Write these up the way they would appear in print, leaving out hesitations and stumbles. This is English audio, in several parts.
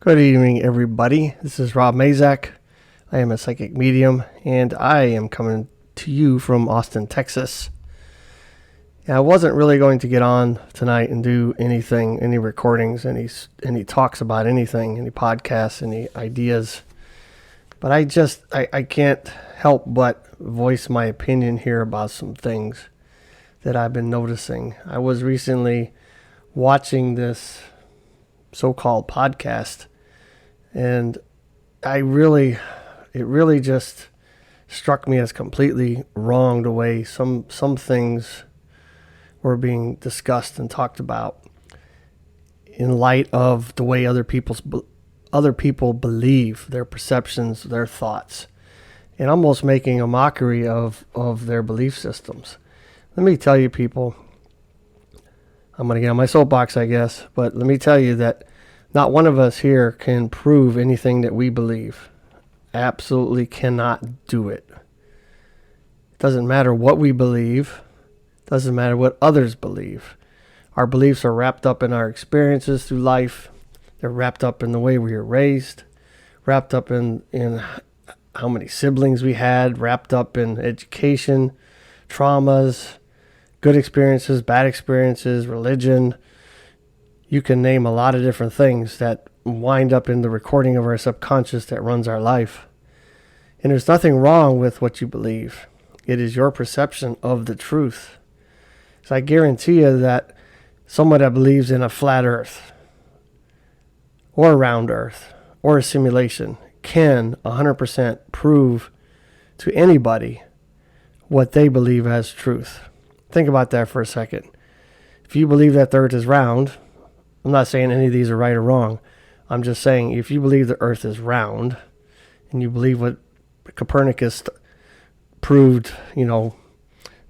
Good evening, everybody. This is Rob Mazak. I am a psychic medium, and I am coming to you from Austin, Texas. And I wasn't really going to get on tonight and do anything, any recordings, any talks about anything, any podcasts, any ideas. But I can't help but voice my opinion here about some things that I've been noticing. I was recently watching this so-called podcast, and it really just struck me as completely wrong the way some things were being discussed and talked about in light of the way other people believe, their perceptions, their thoughts, and almost making a mockery of their belief systems. Let me tell you, people, I'm going to get on my soapbox, I guess, but let me tell you that not one of us here can prove anything that we believe. Absolutely cannot do it. It doesn't matter what we believe. It doesn't matter what others believe. Our beliefs are wrapped up in our experiences through life. They're wrapped up in the way we were raised, wrapped up in how many siblings we had, wrapped up in education, traumas, good experiences, bad experiences, religion. You can name a lot of different things that wind up in the recording of our subconscious that runs our life. And there's nothing wrong with what you believe. It is your perception of the truth. So I guarantee you that someone that believes in a flat earth or a round earth or a simulation can 100% prove to anybody what they believe as truth. Think about that for a second. If you believe that the earth is round, I'm not saying any of these are right or wrong. I'm just saying if you believe the earth is round and you believe what Copernicus proved,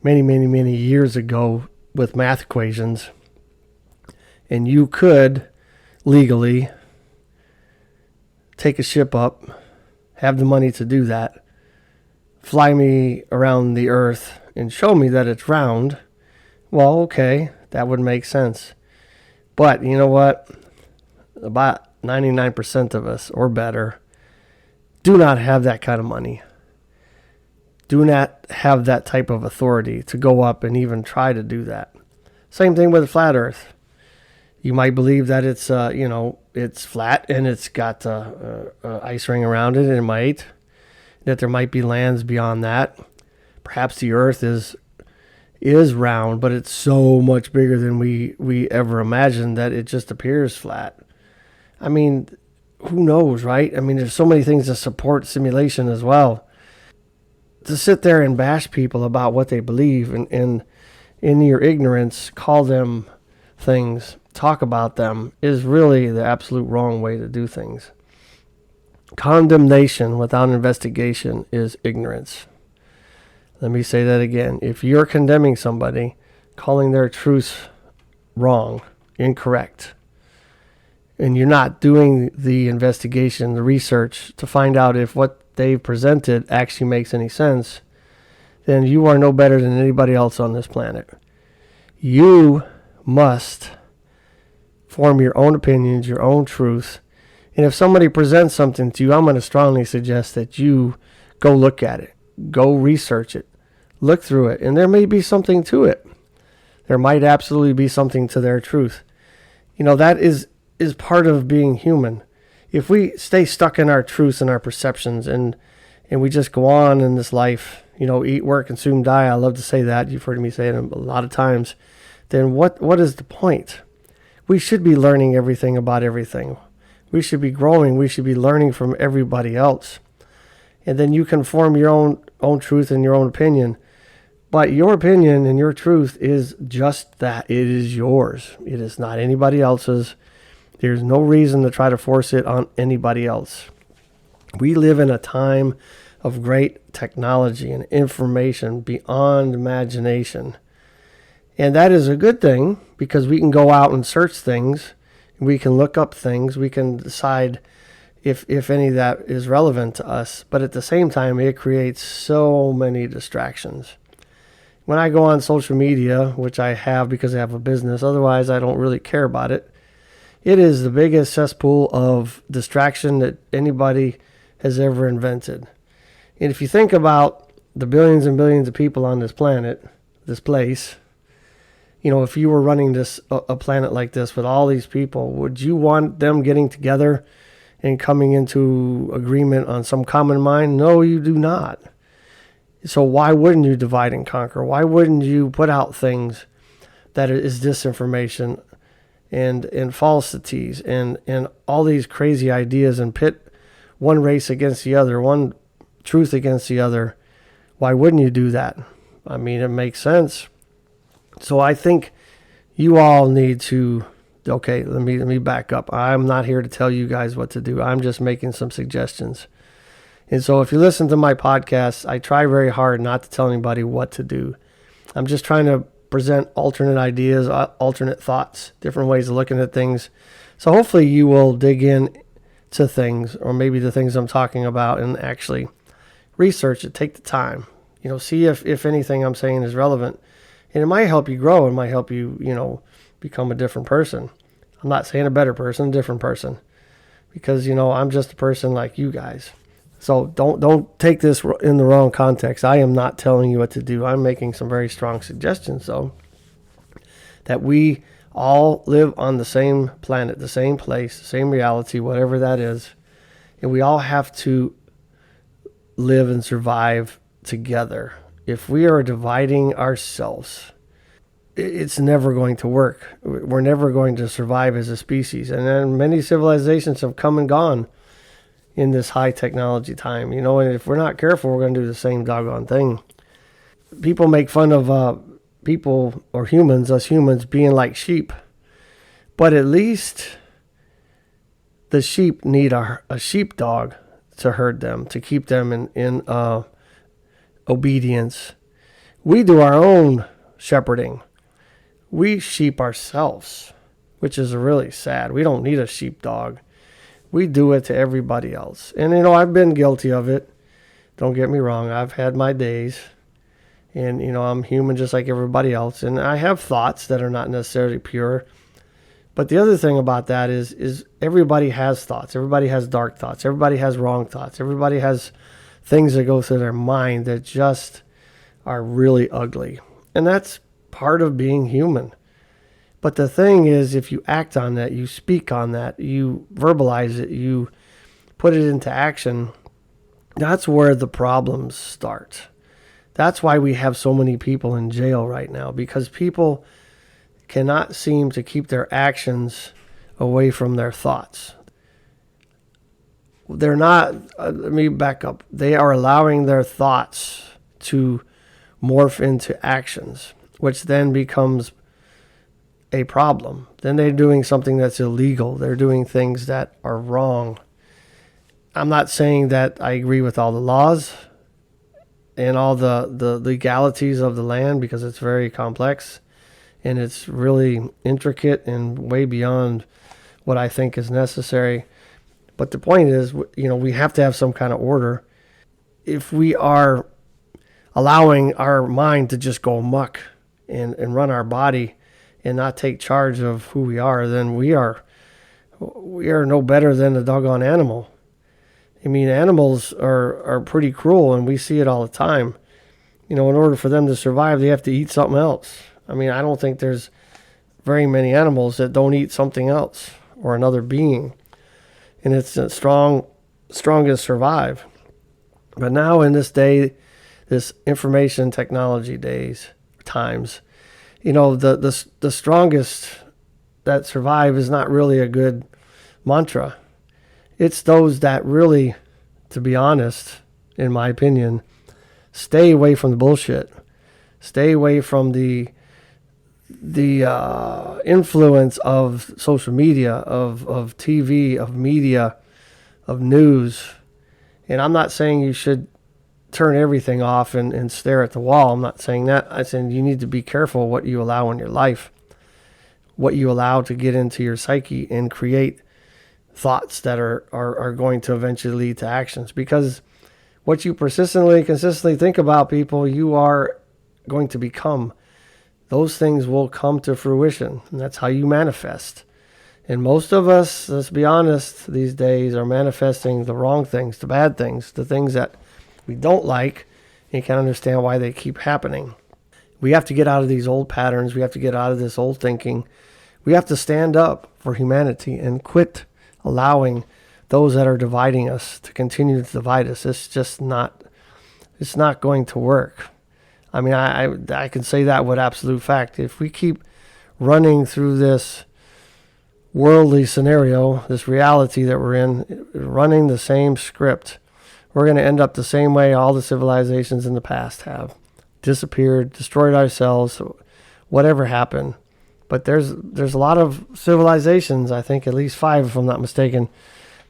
many years ago with math equations, and you could legally take a ship up, have the money to do that, fly me around the earth and show me that it's round, well, okay, that would make sense. But you know what? About 99% of us, or better, do not have that kind of money. Do not have that type of authority to go up and even try to do that. Same thing with flat earth. You might believe that it's, it's flat and it's got ice ring around it, and it might. That there might be lands beyond that. Perhaps the earth is round, but it's so much bigger than we ever imagined that it just appears flat. I mean, who knows, right? I mean, there's so many things that support simulation as well. To sit there and bash people about what they believe and in your ignorance, call them things, talk about them, is really the absolute wrong way to do things. Condemnation without investigation is ignorance. Let me say that again. If you're condemning somebody, calling their truths wrong, incorrect, and you're not doing the investigation, the research to find out if what they've presented actually makes any sense, then you are no better than anybody else on this planet. You must form your own opinions, your own truth. And if somebody presents something to you, I'm going to strongly suggest that you go look at it. Go research it. Look through it. And there may be something to it. There might absolutely be something to their truth. That is part of being human. If we stay stuck in our truths and our perceptions and we just go on in this life, eat, work, consume, die, I love to say that. You've heard me say it a lot of times. Then what is the point? We should be learning everything about everything. We should be growing. We should be learning from everybody else. And then you can form your own truth and your own opinion. But your opinion and your truth is just that. It is yours. It is not anybody else's. There's no reason to try to force it on anybody else. We live in a time of great technology and information beyond imagination. And that is a good thing because we can go out and search things. We can look up things. We can decide if any of that is relevant to us. But at the same time, it creates so many distractions. When I go on social media, which I have because I have a business, otherwise I don't really care about it. It is the biggest cesspool of distraction that anybody has ever invented. And if you think about the billions and billions of people on this planet, this place, if you were running a planet like this with all these people, would you want them getting together and coming into agreement on some common mind? No, you do not. So why wouldn't you divide and conquer? Why wouldn't you put out things that is disinformation and falsities and all these crazy ideas and pit one race against the other, one truth against the other? Why wouldn't you do that? I mean, it makes sense. So I think you all need to, okay, let me back up. I'm not here to tell you guys what to do. I'm just making some suggestions. And so if you listen to my podcast, I try very hard not to tell anybody what to do. I'm just trying to present alternate ideas, alternate thoughts, different ways of looking at things. So hopefully you will dig in to things, or maybe the things I'm talking about, and actually research it. Take the time. See if anything I'm saying is relevant. And it might help you grow. It might help you, become a different person. I'm not saying a better person, a different person. Because, I'm just a person like you guys. So don't take this in the wrong context. I am not telling you what to do. I'm making some very strong suggestions, though, that we all live on the same planet, the same place, the same reality, whatever that is. And we all have to live and survive together. If we are dividing ourselves, it's never going to work. We're never going to survive as a species. And then many civilizations have come and gone in this high technology time, and if we're not careful, we're going to do the same doggone thing. People make fun of people or us humans being like sheep, but at least the sheep need a sheepdog to herd them, to keep them in obedience. We do our own shepherding. We sheep ourselves, which is really sad. We don't need a sheepdog. We do it to everybody else. And, I've been guilty of it. Don't get me wrong. I've had my days. And, I'm human just like everybody else. And I have thoughts that are not necessarily pure. But the other thing about that is everybody has thoughts. Everybody has dark thoughts. Everybody has wrong thoughts. Everybody has things that go through their mind that just are really ugly. And that's part of being human. But the thing is, if you act on that, you speak on that, you verbalize it, you put it into action, that's where the problems start. That's why we have so many people in jail right now, because people cannot seem to keep their actions away from their thoughts. They're not, let me back up, they are allowing their thoughts to morph into actions, which then becomes a problem. Then they're doing something that's illegal. They're doing things that are wrong. I'm not saying that I agree with all the laws and all the legalities of the land, because it's very complex and it's really intricate and way beyond what I think is necessary. But the point is, we have to have some kind of order. If we are allowing our mind to just go amok and run our body and not take charge of who we are, then we are no better than a doggone animal. I mean, animals are pretty cruel, and we see it all the time. In order for them to survive, they have to eat something else. I mean, I don't think there's very many animals that don't eat something else or another being. And it's strongest survive. But now in this day, this information technology times, the strongest that survive is not really a good mantra. It's those that really, to be honest, in my opinion, stay away from the bullshit. Stay away from the influence of social media, of TV, of media, of news. And I'm not saying you should turn everything off and stare at the wall. I'm not saying that. I'm saying you need to be careful what you allow in your life, what you allow to get into your psyche and create thoughts that are going to eventually lead to actions. Because what you consistently think about, people, you are going to become. Those things will come to fruition, and that's how you manifest. And most of us, let's be honest, these days are manifesting the wrong things, the bad things, the things that we don't like, and you can't understand why they keep happening. We have to get out of these old patterns. We have to get out of this old thinking. We have to stand up for humanity and quit allowing those that are dividing us to continue to divide us. It's not going to work. I mean, I can say that with absolute fact. If we keep running through this worldly scenario, this reality that we're in, running the same script, we're going to end up the same way all the civilizations in the past have. Disappeared, destroyed ourselves, whatever happened. But there's a lot of civilizations, I think at least 5 if I'm not mistaken,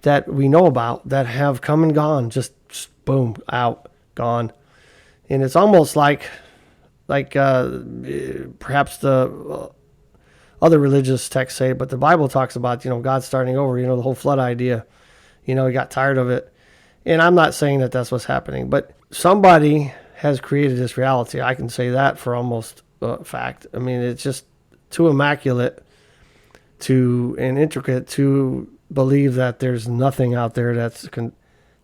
that we know about that have come and gone, just boom, out, gone. And it's almost like perhaps the other religious texts say, but the Bible talks about, God starting over, the whole flood idea. He got tired of it. And I'm not saying that that's what's happening, but somebody has created this reality. I can say that for almost a fact. I mean, it's just too immaculate and intricate to believe that there's nothing out there that's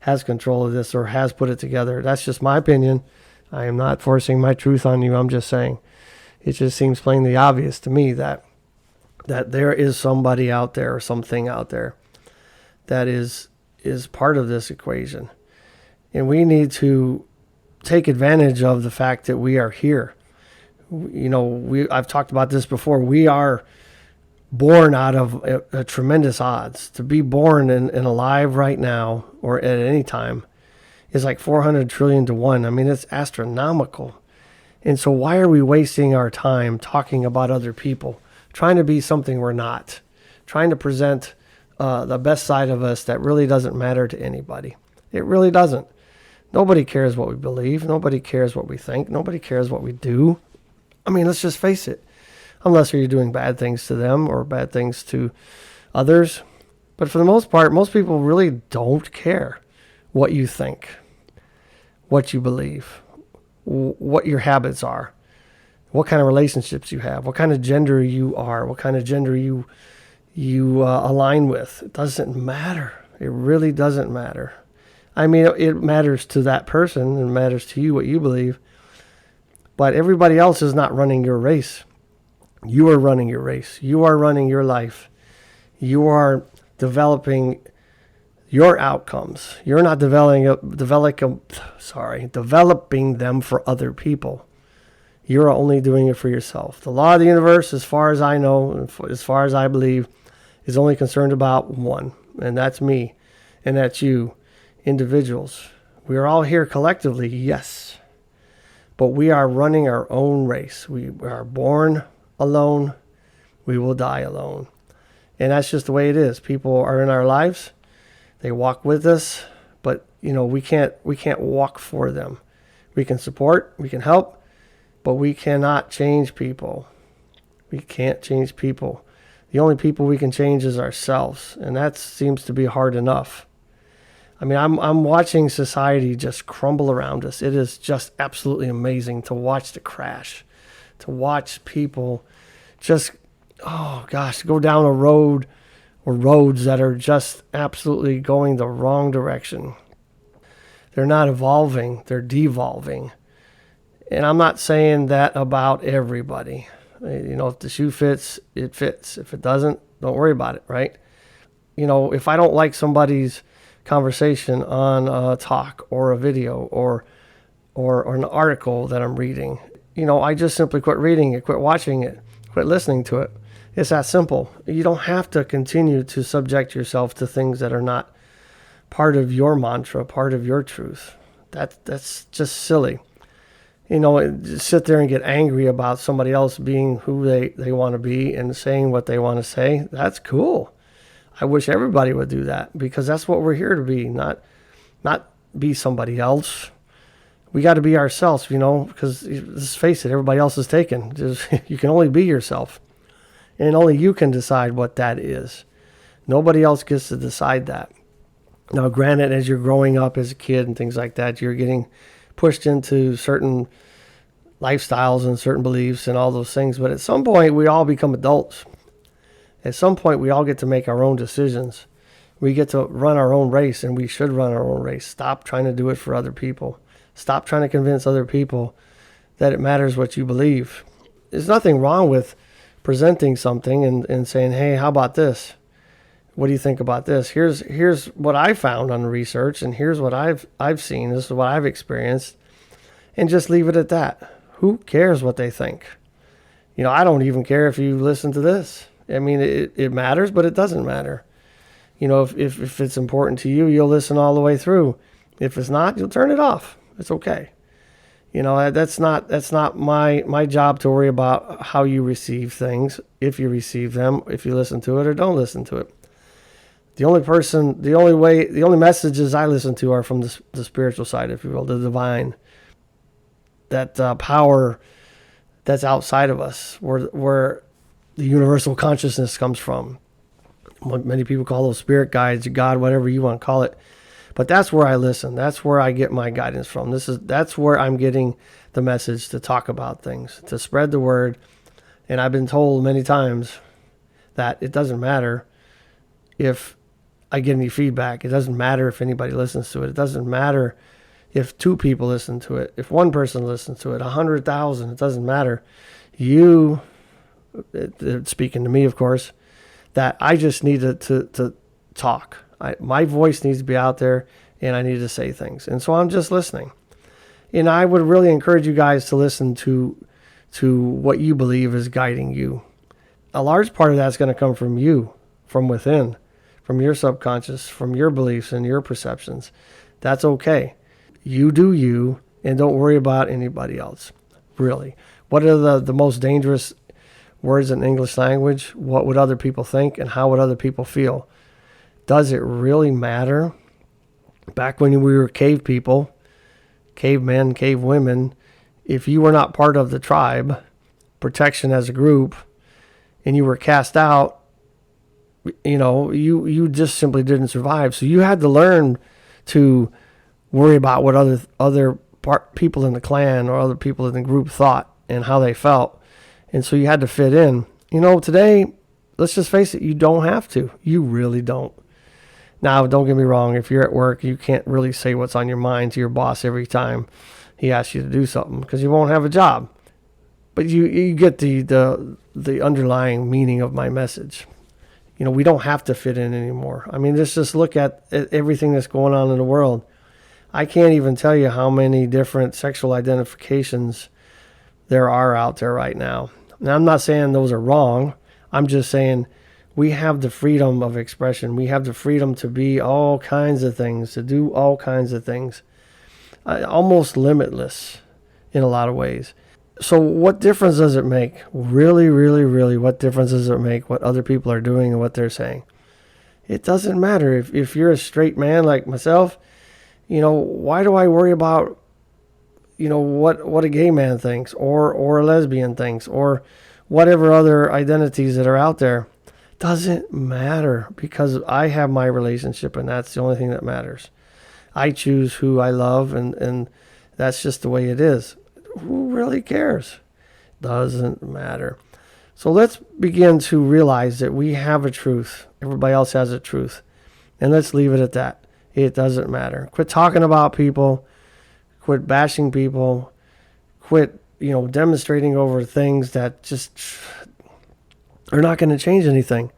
has control of this or has put it together. That's just my opinion. I am not forcing my truth on you. I'm just saying it just seems plainly obvious to me that there is somebody out there or something out there that is part of this equation. And we need to take advantage of the fact that we are here. I've talked about this before. We are born out of a tremendous odds. To be born and alive right now or at any time is like 400 trillion to 1. I mean, it's astronomical. And so why are we wasting our time talking about other people, trying to be something we're not, trying to present the best side of us that really doesn't matter to anybody? It really doesn't. Nobody cares what we believe. Nobody cares what we think. Nobody cares what we do. I mean, let's just face it. Unless you're doing bad things to them or bad things to others. But for the most part, most people really don't care what you think, what you believe, what your habits are, what kind of relationships you have, what kind of gender you are, what kind of gender you align with. It doesn't matter. It really doesn't matter. I mean, it matters to that person and matters to you what you believe. But everybody else is not running your race. You are running your race. You are running your life. You are developing your outcomes. You're not developing them for other people. You're only doing it for yourself. The law of the universe, as far as I know, as far as I believe, is only concerned about one, and that's me, and that's you, individuals. We are all here collectively, yes, but we are running our own race. We are born alone. We will die alone. And that's just the way it is. People are in our lives. They walk with us, but we can't walk for them. We can support, we can help, but we cannot change people. We can't change people. The only people we can change is ourselves, and that seems to be hard enough. I mean, I'm watching society just crumble around us. It is just absolutely amazing to watch the crash, to watch people just, go down a road or roads that are just absolutely going the wrong direction. They're not evolving, they're devolving. And I'm not saying that about everybody. If the shoe fits, it fits. If it doesn't, don't worry about it, right? If I don't like somebody's conversation on a talk or a video or an article that I'm reading, I just simply quit reading it, quit watching it, quit listening to it. It's that simple. You don't have to continue to subject yourself to things that are not part of your mantra, part of your truth. That's just silly. Just sit there and get angry about somebody else being who they want to be and saying what they want to say. That's cool. I wish everybody would do that, because that's what we're here to be, not be somebody else. We got to be ourselves, because let's face it, everybody else is taken. You can only be yourself, and only you can decide what that is. Nobody else gets to decide that. Now, granted, as you're growing up as a kid and things like that, you're getting pushed into certain lifestyles and certain beliefs and all those things. But at some point, we all become adults. At some point, we all get to make our own decisions. We get to run our own race, and we should run our own race. Stop trying to do it for other people. Stop trying to convince other people that it matters what you believe. There's nothing wrong with presenting something and saying, hey, how about this? What do you think about this? Here's what I found on the research, and here's what I've seen. This is what I've experienced. And just leave it at that. Who cares what they think? I don't even care if you listen to this. I mean, it matters, but it doesn't matter. If it's important to you, you'll listen all the way through. If it's not, you'll turn it off. It's okay. That's not my job to worry about how you receive things, if you receive them, if you listen to it or don't listen to it. The only messages I listen to are from the spiritual side, if you will, the divine, that power that's outside of us, where the universal consciousness comes from. What many people call those spirit guides, God, whatever you want to call it. But that's where I listen. That's where I get my guidance from. That's where I'm getting the message to talk about things, to spread the word. And I've been told many times that it doesn't matter if I get any feedback. It doesn't matter if anybody listens to it. It doesn't matter if 2 people listen to it. If 1 person listens to it, 100,000, it doesn't matter. Speaking to me, of course, that I just need to talk. My voice needs to be out there, and I need to say things. And so I'm just listening. And I would really encourage you guys to listen to what you believe is guiding you. A large part of that's going to come from you, from within, from your subconscious, from your beliefs and your perceptions. That's okay. You do you, and don't worry about anybody else, really. What are the most dangerous words in English language? What would other people think, and how would other people feel? Does it really matter? Back when we were cave people, cavemen, cave women, if you were not part of the tribe, protection as a group, and you were cast out, you just simply didn't survive. So you had to learn to worry about what other people in the clan or other people in the group thought and how they felt. And so you had to fit in. Today, let's just face it, you don't have to. You really don't. Now, don't get me wrong. If you're at work, you can't really say what's on your mind to your boss every time he asks you to do something, because you won't have a job. But you get the underlying meaning of my message. We don't have to fit in anymore. I mean, let's just look at everything that's going on in the world. I can't even tell you how many different sexual identifications there are out there right now. Now, I'm not saying those are wrong. I'm just saying we have the freedom of expression. We have the freedom to be all kinds of things, to do all kinds of things, almost limitless in a lot of ways. So what difference does it make? Really, really, really, what difference does it make what other people are doing and what they're saying? It doesn't matter. If you're a straight man like myself, why do I worry about, what a gay man thinks or a lesbian thinks or whatever other identities that are out there? Doesn't matter, because I have my relationship, and that's the only thing that matters. I choose who I love, and that's just the way it is. Who really cares? Doesn't matter. So let's begin to realize that we have a truth. Everybody else has a truth. And let's leave it at that. It doesn't matter. Quit talking about people. Quit bashing people. Quit, demonstrating over things that just are not going to change anything.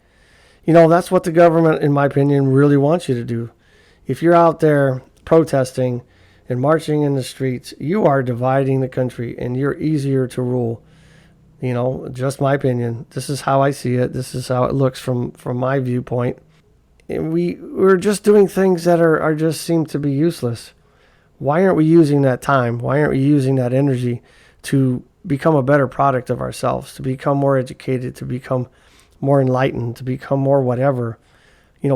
That's what the government, in my opinion, really wants you to do. If you're out there protesting and marching in the streets, you are dividing the country, and you're easier to rule. Just my opinion. This is how I see it. This is how it looks from my viewpoint. And we're just doing things that are just seem to be useless. Why aren't we using that time? Why aren't we using that energy to become a better product of ourselves, to become more educated, to become more enlightened, to become more whatever?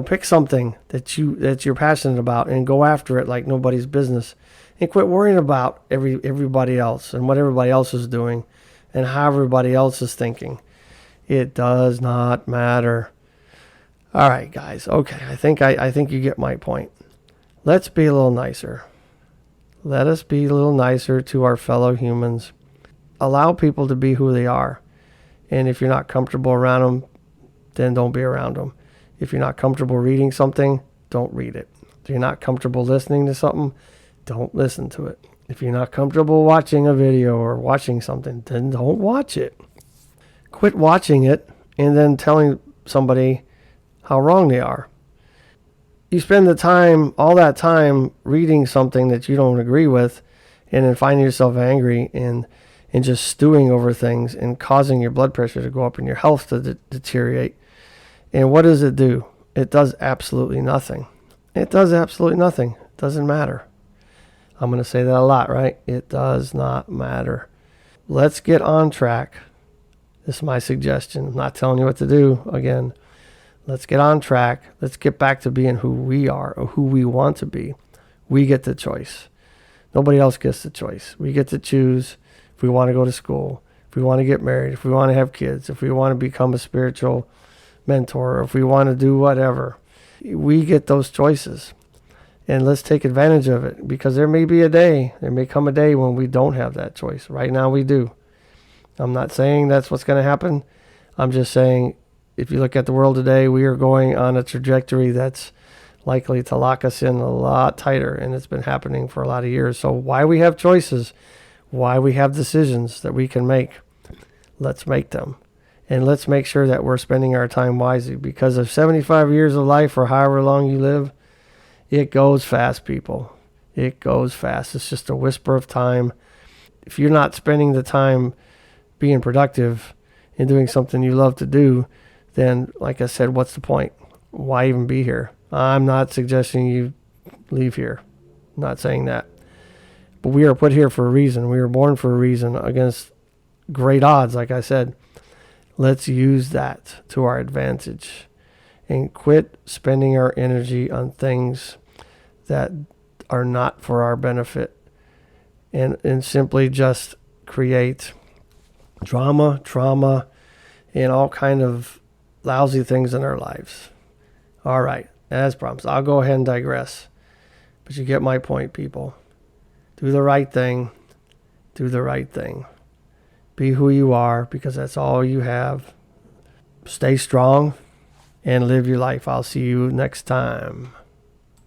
Pick something that you're passionate about and go after it like nobody's business, and quit worrying about everybody else and what everybody else is doing and how everybody else is thinking. It does not matter. All right, guys. Okay, I think you get my point. Let's be a little nicer. Let us be a little nicer to our fellow humans. Allow people to be who they are. And if you're not comfortable around them, then don't be around them. If you're not comfortable reading something, don't read it. If you're not comfortable listening to something, don't listen to it. If you're not comfortable watching a video or watching something, then don't watch it. Quit watching it and then telling somebody how wrong they are. You spend all that time reading something that you don't agree with, and then finding yourself angry and just stewing over things and causing your blood pressure to go up and your health to deteriorate. And what does it do? It does absolutely nothing. It does absolutely nothing. It doesn't matter. I'm going to say that a lot, right? It does not matter. Let's get on track. This is my suggestion. I'm not telling you what to do. Again, let's get on track. Let's get back to being who we are or who we want to be. We get the choice. Nobody else gets the choice. We get to choose if we want to go to school, if we want to get married, if we want to have kids, if we want to become a spiritual mentor, or if we want to do whatever. We get those choices. And let's take advantage of it, because there may come a day when we don't have that choice. Right now we do. I'm not saying that's what's going to happen. I'm just saying, if you look at the world today, we are going on a trajectory that's likely to lock us in a lot tighter, and it's been happening for a lot of years. So why we have choices, why we have decisions that we can make, let's make them. And let's make sure that we're spending our time wisely, because of 75 years of life or however long you live, it goes fast, people. It goes fast. It's just a whisper of time. If you're not spending the time being productive and doing something you love to do, then, like I said, what's the point? Why even be here? I'm not suggesting you leave here. I'm not saying that. But we are put here for a reason. We were born for a reason against great odds, like I said. Let's use that to our advantage and quit spending our energy on things that are not for our benefit, and simply just create drama, trauma, and all kind of lousy things in our lives. All right, as promised, I'll go ahead and digress, but you get my point, people. Do the right thing. Do the right thing. Be who you are, because that's all you have. Stay strong and live your life. I'll see you next time.